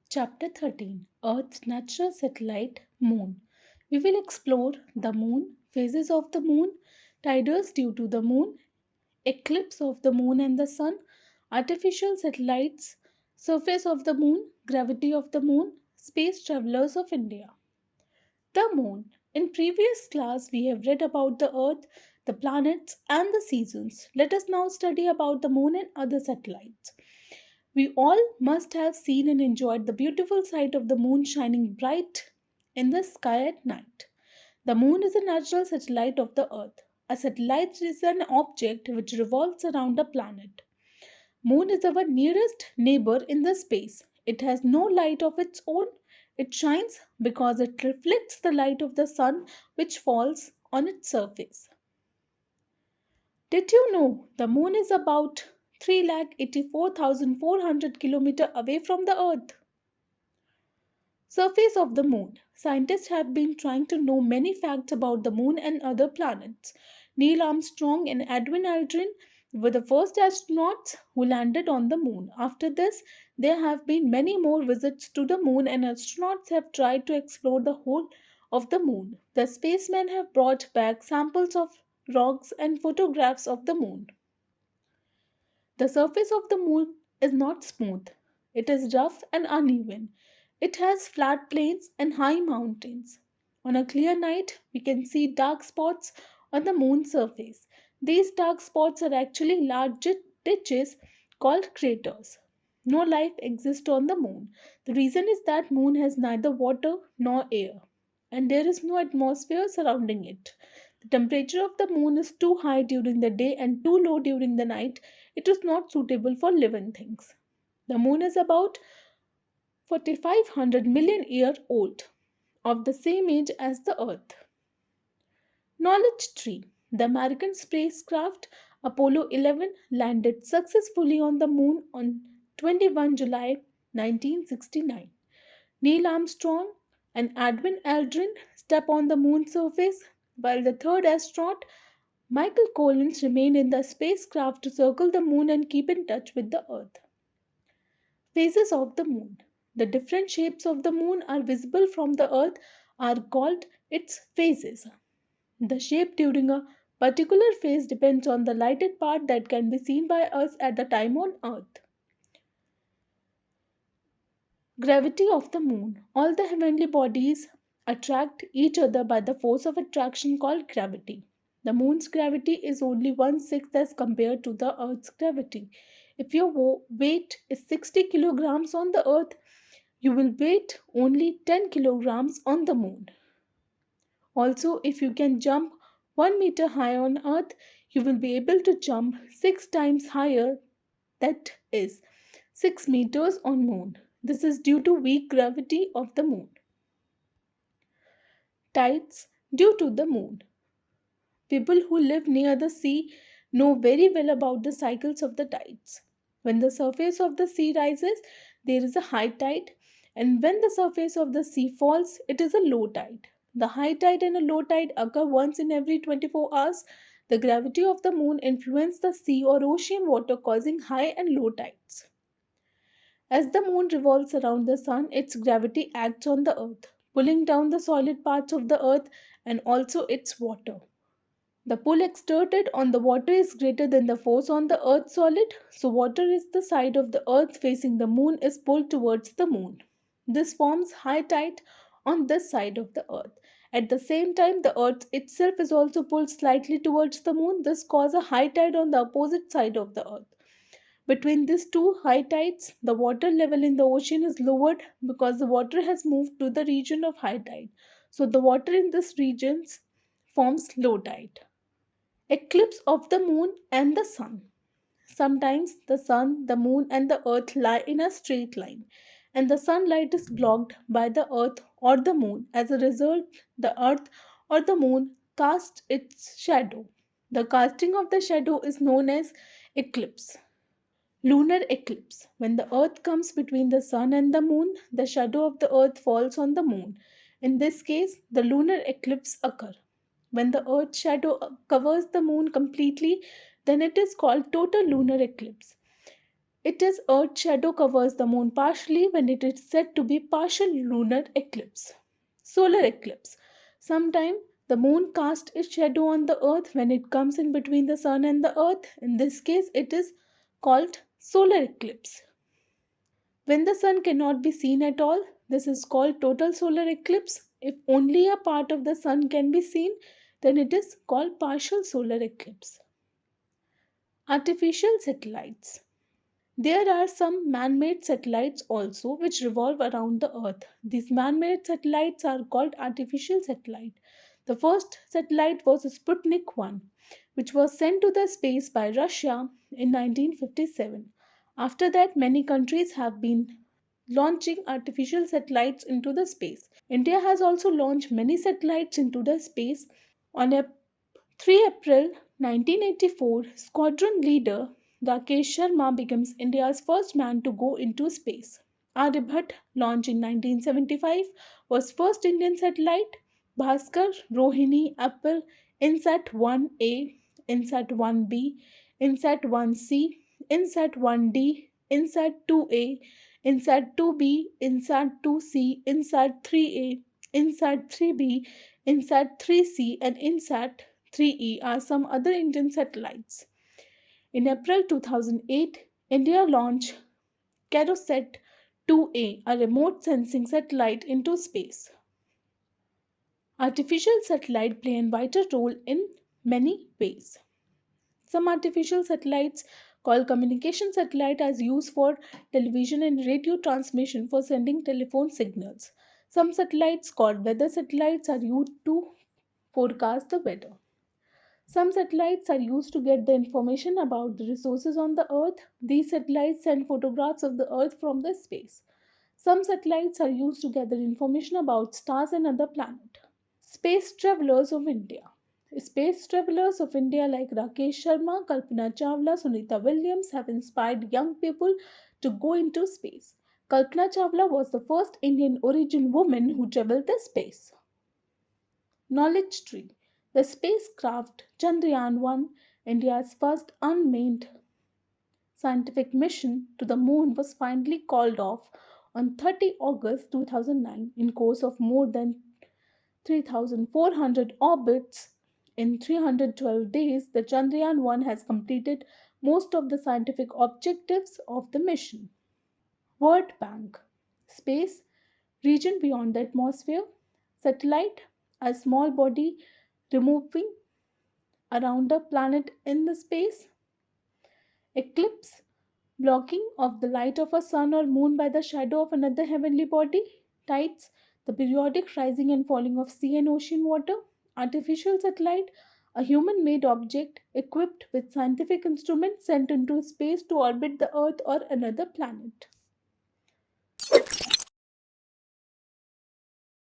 Chapter 13, Earth's Natural Satellite Moon. We will explore the moon, phases of the moon, tidals due to the moon, eclipse of the moon and the sun, artificial satellites, surface of the moon, gravity of the moon, space travelers of India. The moon. In previous class we have read about the earth, the planets and the seasons. Let us now study about the moon and other satellites. We all must have seen and enjoyed the beautiful sight of the moon shining bright in the sky at night. The moon is a natural satellite of the earth. A satellite is an object which revolves around a planet. Moon is our nearest neighbor in the space. It has no light of its own. It shines because it reflects the light of the sun which falls on its surface. Did you know the moon is about 384,400 km away from the earth? Surface of the moon. Scientists have been trying to know many facts about the moon and other planets. Neil Armstrong and Edwin Aldrin were the first astronauts who landed on the moon. After this, there have been many more visits to the moon, and astronauts have tried to explore the whole of the moon. The spacemen have brought back samples of rocks and photographs of the moon. The surface of the moon is not smooth. It is rough and uneven. It has flat plains and high mountains. On a clear night, we can see dark spots on the moon's surface. These dark spots are actually large ditches called craters. No life exists on the moon. The reason is that moon has neither water nor air, and there is no atmosphere surrounding it. The temperature of the moon is too high during the day and too low during the night. It is not suitable for living things. The moon is about 4,500 million years old, of the same age as the Earth. Knowledge tree. The American spacecraft Apollo 11 landed successfully on the moon on 21 July 1969. Neil Armstrong and Edwin Aldrin stepped on the moon's surface, while the third astronaut, Michael Collins, remained in the spacecraft to circle the moon and keep in touch with the Earth. Phases of the moon. The different shapes of the moon are visible from the Earth are called its phases. The shape during a particular phase depends on the lighted part that can be seen by us at the time on Earth. Gravity of the moon. All the heavenly bodies attract each other by the force of attraction called gravity. The moon's gravity is only one-sixth as compared to the Earth's gravity. If your weight is 60 kilograms on the Earth, you will weigh only 10 kilograms on the moon. Also, if you can jump 1 meter high on Earth, you will be able to jump 6 times higher, that is 6 meters on moon. This is due to weak gravity of the moon. Tides due to the moon. People who live near the sea know very well about the cycles of the tides. When the surface of the sea rises, there is a high tide, and when the surface of the sea falls, it is a low tide. The high tide and a low tide occur once in every 24 hours. The gravity of the moon influences the sea or ocean water, causing high and low tides. As the moon revolves around the sun, its gravity acts on the earth, pulling down the solid parts of the earth and also its water. The pull exerted on the water is greater than the force on the earth's solid, so water is the side of the earth facing the moon is pulled towards the moon. This forms high tide on this side of the earth. At the same time, the earth itself is also pulled slightly towards the moon. This causes a high tide on the opposite side of the earth. Between these two high tides, the water level in the ocean is lowered because the water has moved to the region of high tide. So the water in this region forms low tide. Eclipse of the moon and the sun. Sometimes the sun, the moon, and the earth lie in a straight line, and the sunlight is blocked by the earth or the moon. As a result, the earth or the moon casts its shadow. The casting of the shadow is known as eclipse. Lunar eclipse. When the earth comes between the sun and the moon, the shadow of the earth falls on the moon. In this case, the lunar eclipse occurs. When the earth's shadow covers the moon completely, then it is called total lunar eclipse. It is Earth's shadow covers the moon partially when it is said to be partial lunar eclipse. Solar eclipse. Sometime the moon casts its shadow on the earth when it comes in between the sun and the earth. In this case, it is called solar eclipse. When the sun cannot be seen at all, this is called total solar eclipse. If only a part of the sun can be seen, then it is called partial solar eclipse. Artificial satellites. There are some man made satellites also which revolve around the earth. These man made satellites are called artificial satellite. The first satellite was Sputnik 1, which was sent to the space by Russia in 1957. After that, many countries have been launching artificial satellites into the space. India has also launched many satellites into the space. On 3 April 1984, squadron leader Rakesh Sharma becomes India's first man to go into space. Aryabhat, launched in 1975, was first Indian satellite. Bhaskar, Rohini, Apple, INSAT 1A, INSAT 1B, INSAT 1C, INSAT 1D, INSAT 2A, INSAT 2B, INSAT 2C, INSAT 3A, INSAT 3B, INSAT 3C, and INSAT 3E are some other Indian satellites. In April 2008, India launched Carosat 2A, a remote sensing satellite, into space. Artificial satellites play a vital role in many ways. Some artificial satellites, called communication satellite, are used for television and radio transmission for sending telephone signals. Some satellites, called weather satellites, are used to forecast the weather. Some satellites are used to get the information about the resources on the Earth. These satellites send photographs of the Earth from the space. Some satellites are used to gather information about stars and other planets. Space travelers of India. Space travelers of India like Rakesh Sharma, Kalpana Chawla, Sunita Williams have inspired young people to go into space. Kalpana Chawla was the first Indian origin woman who traveled the space. Knowledge Tree. The spacecraft Chandrayaan 1, India's first unmanned scientific mission to the moon, was finally called off on 30 August 2009 in course of more than 3,400 orbits. In 312 days, the Chandrayaan 1 has completed most of the scientific objectives of the mission. World Bank. Space, region beyond the atmosphere. Satellite, a small body removing around a planet in the space. Eclipse, blocking of the light of a sun or moon by the shadow of another heavenly body. Tides, the periodic rising and falling of sea and ocean water. Artificial satellite, a human made object equipped with scientific instruments sent into space to orbit the earth or another planet.